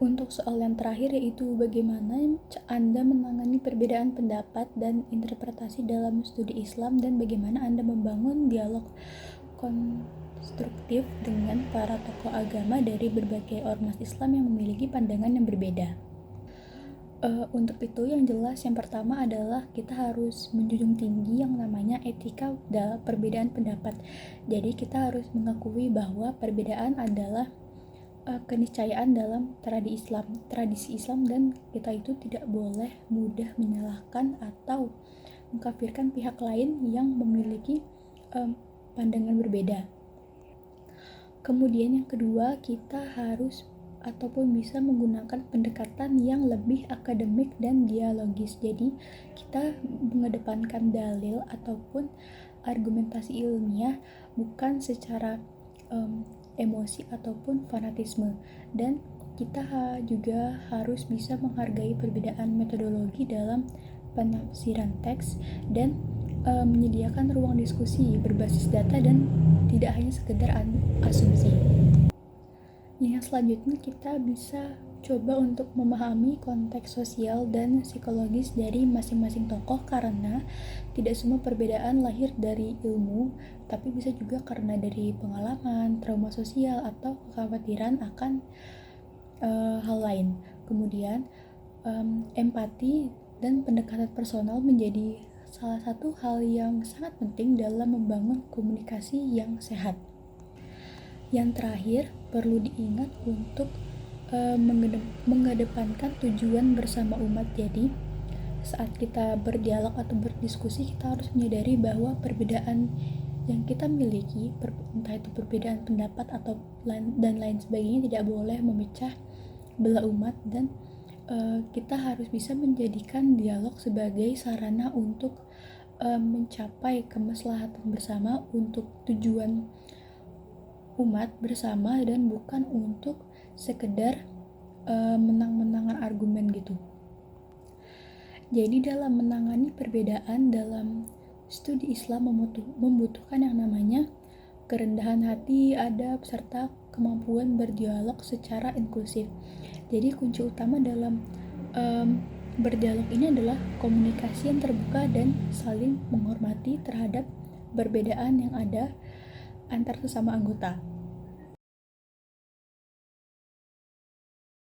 Untuk soal yang terakhir, yaitu bagaimana Anda menangani perbedaan pendapat dan interpretasi dalam studi Islam dan bagaimana Anda membangun dialog konstruktif dengan para tokoh agama dari berbagai ormas Islam yang memiliki pandangan yang berbeda. Untuk itu yang jelas, yang pertama adalah kita harus menjunjung tinggi yang namanya etika dalam perbedaan pendapat. Jadi kita harus mengakui bahwa perbedaan adalah keniscayaan dalam tradisi Islam dan kita itu tidak boleh mudah menyalahkan atau mengkafirkan pihak lain yang memiliki pandangan berbeda. Kemudian yang kedua, kita harus ataupun bisa menggunakan pendekatan yang lebih akademik dan dialogis. Jadi kita mengedepankan dalil ataupun argumentasi ilmiah, bukan secara emosi ataupun fanatisme. Dan kita juga harus bisa menghargai perbedaan metodologi dalam penafsiran teks dan menyediakan ruang diskusi berbasis data dan tidak hanya sekedar asumsi. Yang selanjutnya, kita bisa coba untuk memahami konteks sosial dan psikologis dari masing-masing tokoh, karena tidak semua perbedaan lahir dari ilmu, tapi bisa juga karena dari pengalaman, trauma sosial, atau kekhawatiran akan hal lain. Kemudian empati dan pendekatan personal menjadi salah satu hal yang sangat penting dalam membangun komunikasi yang sehat. Yang terakhir, perlu diingat untuk mengedepankan tujuan bersama umat. Jadi saat kita berdialog atau berdiskusi, kita harus menyadari bahwa perbedaan yang kita miliki, entah itu perbedaan pendapat atau dan lain sebagainya, tidak boleh memecah belah umat, dan kita harus bisa menjadikan dialog sebagai sarana untuk mencapai kemaslahatan bersama untuk tujuan umat bersama, dan bukan untuk sekedar menang-menangan argumen gitu. Jadi dalam menangani perbedaan dalam studi Islam membutuhkan yang namanya kerendahan hati, adab, serta kemampuan berdialog secara inklusif. Jadi kunci utama dalam berdialog ini adalah komunikasi yang terbuka dan saling menghormati terhadap perbedaan yang ada antar sesama anggota.